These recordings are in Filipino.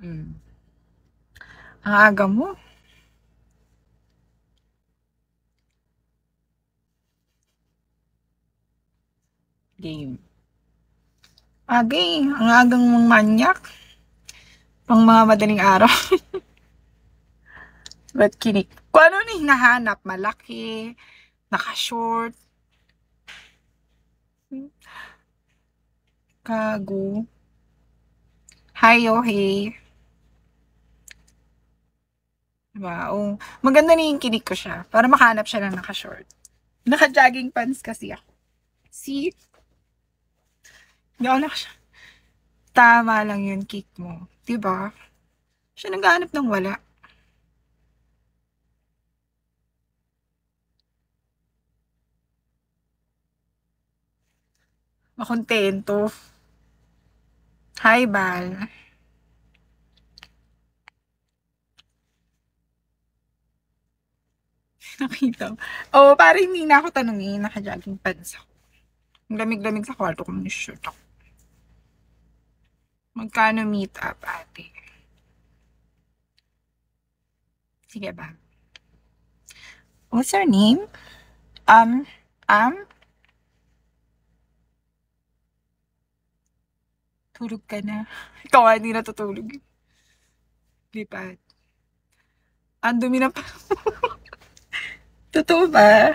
Hmm. Ang aga mo. Game. Aga eh. Ang agang mong manyak. Pang mga madaling araw. Ba't kinik? Kung ano na hinahanap? Malaki, naka-short, kago, hi oh hey. Diba? O, maganda na yung kinik ko siya. Para makahanap siya ng naka-short. Naka-jogging pants kasi ako. See? Hindi ako naka Tama lang yun, kick mo. Diba? Siya naghahanap ng wala. Makontento. Hi, Bal. Nakita mo. Oo, parang hindi na ako tanungin. Naka-jogging pants ako. Ang lamig-lamig sa kwarto ko ng shirt ako. Magkano meet up, ate? Sige ba? What's your name? Um, um, tulog ka na. Ikaw nga, hindi natutulog. Lipat. Ang dumi na pa. Totoo ba?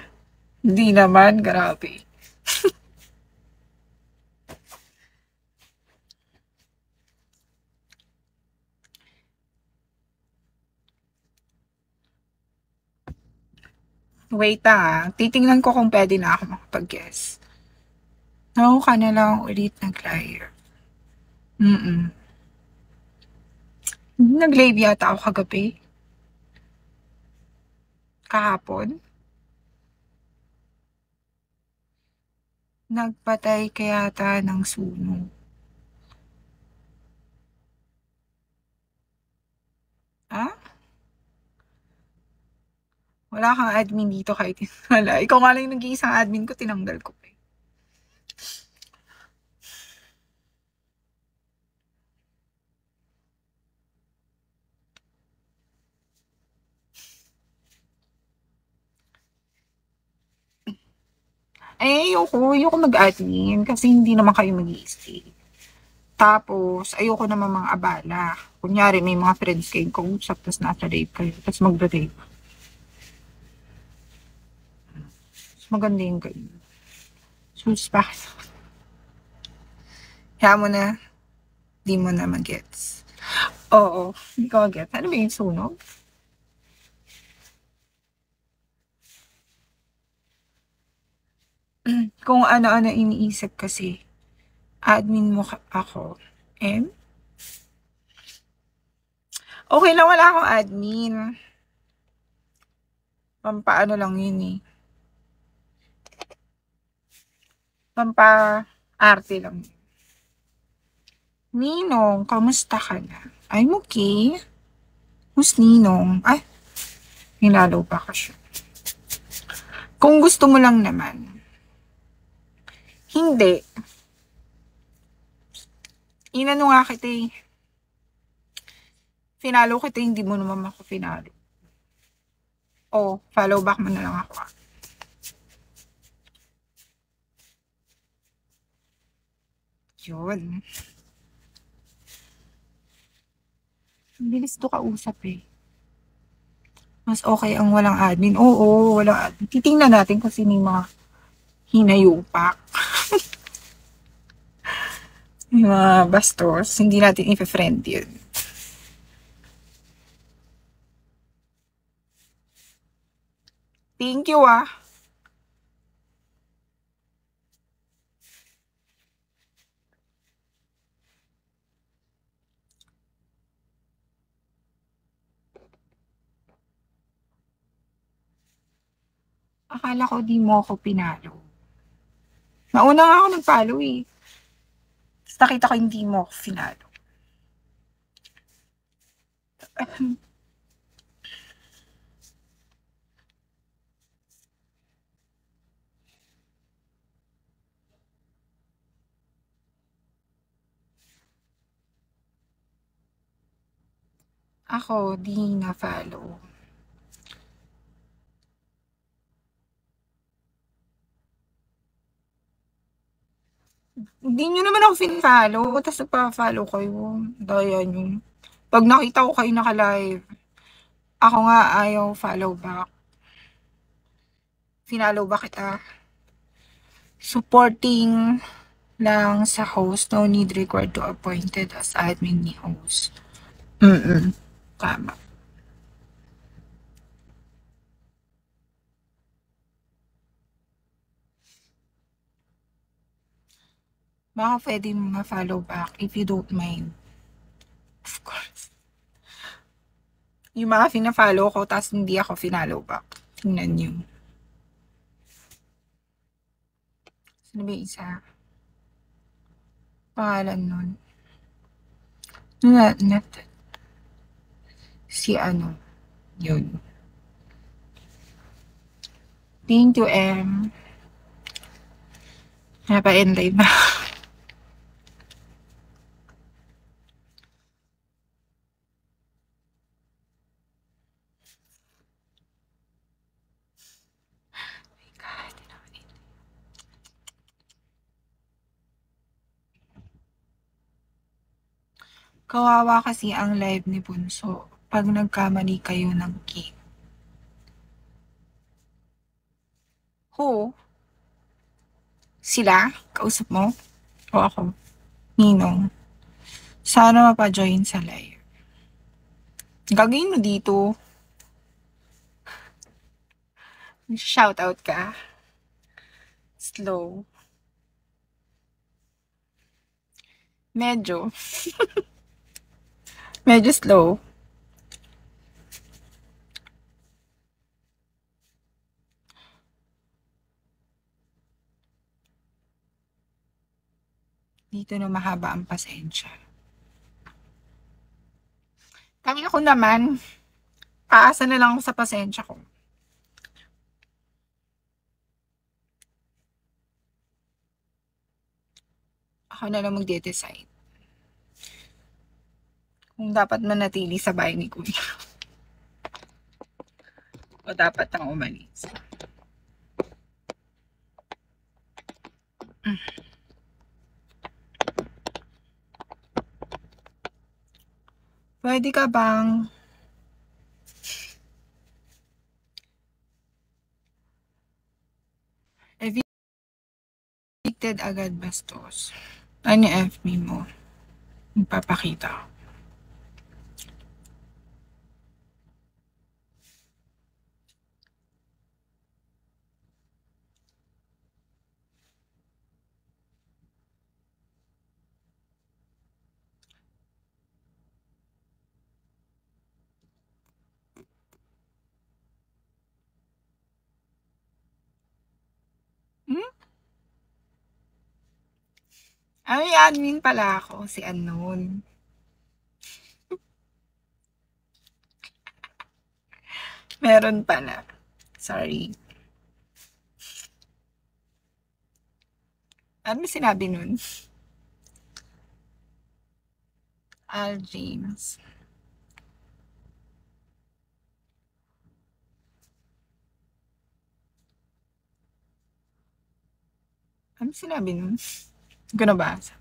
Hindi naman, grabe. Wait titingnan ko kung pwede na ako makapag-guess. Oo, ka na lang ulit nag-live. Mm-mm. Nag-live yata ako kagabi. Kahapon. Nagpatay ka yata ng sunog. Ah? Wala kang admin dito kahit wala. Ikaw nga lang yung nag-iisang admin ko, tinanggal ko pa eh. Ayoko mag-admin kasi hindi naman kayo mag-i-stay. Tapos, ayoko naman mga abala. Kunyari, may mga friends kayong kausap, tapos nasa rave kayo, tapos magbe-rave. Mas maganda yung ganyan. Sus, bakit? Kaya mo na, di mo na mag-gets. Oo, hindi ko mag-gets. Ano ba yung sunog? Kung ano-ano iniisip kasi, admin mo ako. And, okay lang wala akong admin. Pampaano lang yun eh. Pampa-arte lang. Ninong, kamusta ka na? I'm okay. Who's Ninong? Ay, nilalo pa ka siya. Kung gusto mo lang naman. Hindi. Inano nga kita eh. Finalo kita, hindi mo naman ako finalo. Oh, follow back mo na lang ako. Yun. Ang bilis to kausap eh. Mas okay ang walang admin. Oo, walang admin. Titingnan natin kung sino yung mga hinayupak. Yung mga bastos. Hindi natin i-friend yun. Thank you Akala ko di mo ako pinalo. Nauna nga ako nag-follow eh. Tapos nakita ko hindi mo ako finalo. Ako, di na-follow. Hindi nyo naman ako fin-follow, tapos nagpa-follow kayo. Daya nyo. Pag nakita ko kayo naka-live, ako nga ayaw follow back. Finollow ba kita? Supporting lang sa host, no need required to appointed as admin ni host. Tama. Baka pwede mo ma-follow back if you don't mind. Of course. Yung mga fina-follow ko, tapos hindi ako finollow back. Tingnan nyo. Sino ba yung isa? Pangalan nun. Not, si ano. Yun. Thank you, M. Napa-end live na. Kawawa kasi ang live ni Bunso pag nagkamali kayo ng key. Who? Sila? Kausap mo? O ako? Ninong? Sana mapa-join sa live. Gagawin mo dito. Shoutout ka. Slow. Medyo. Medyo slow. Dito na mahaba ang pasensya. Kami ako naman, aasa na lang ako sa pasensya ko. Ako na lang magde-decide. Kung dapat manatili sa bahay ni Kuya. O dapat nang umalis. Pwede ka bang evicted agad bastos? Ano FB mo? Magpapakita ko. Ay, admin pala ako, si Unknown. Meron pala. Sorry. Ano sinabi nun? Al James. Ano sinabi nun? Hindi ko nabasa.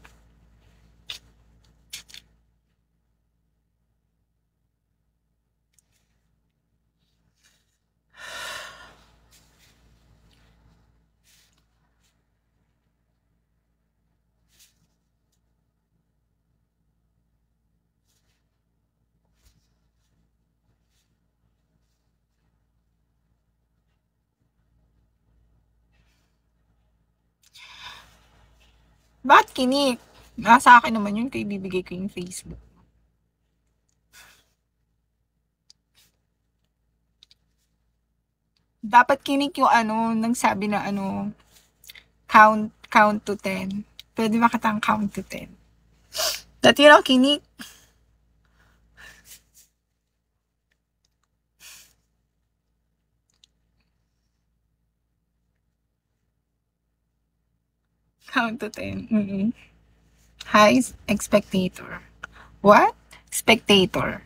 Bakit kinik? Nasa akin naman yun, kaya bibigay ko yung Facebook. Dapat kinik yung ano, nagsabi na ano, count to 10. Pwede ba kitang count to 10? Dati yun ang kinik. Count to 10. Hi, spectator. What? Spectator.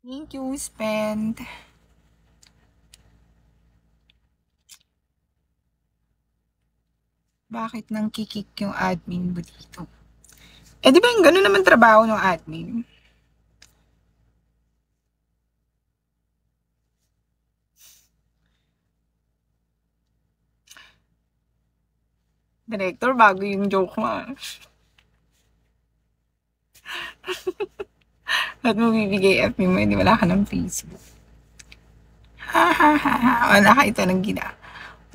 Thank you, Spend. Bakit nang kikik yung admin mo dito? Eh, di ba yung gano'n naman trabaho ng admin? Director, bago yung joke mo. Ba't mo bibigay FB mo, hindi wala ka ng Facebook? Ha ha ha ha. Wala ka ito ng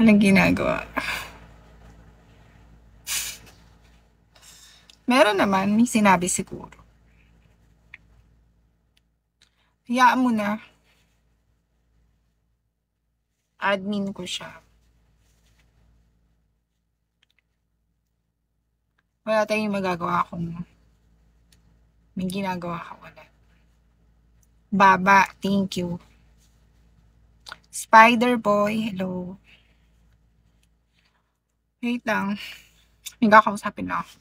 walang ginagawa. Meron naman, may sinabi siguro. Hayaan mo na. Admin ko siya. Wala tayong magagawa kung may ginagawa ka wala. Baba, thank you. Spider Boy, hello. Wait lang. May kakausapin na ako.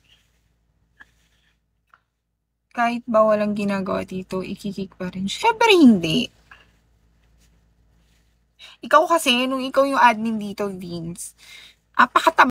Kahit ba walang ginagawa dito, ikikik pa rin. Syempre hindi. Ikaw kasi, nung ikaw yung admin dito, Vince, apakataba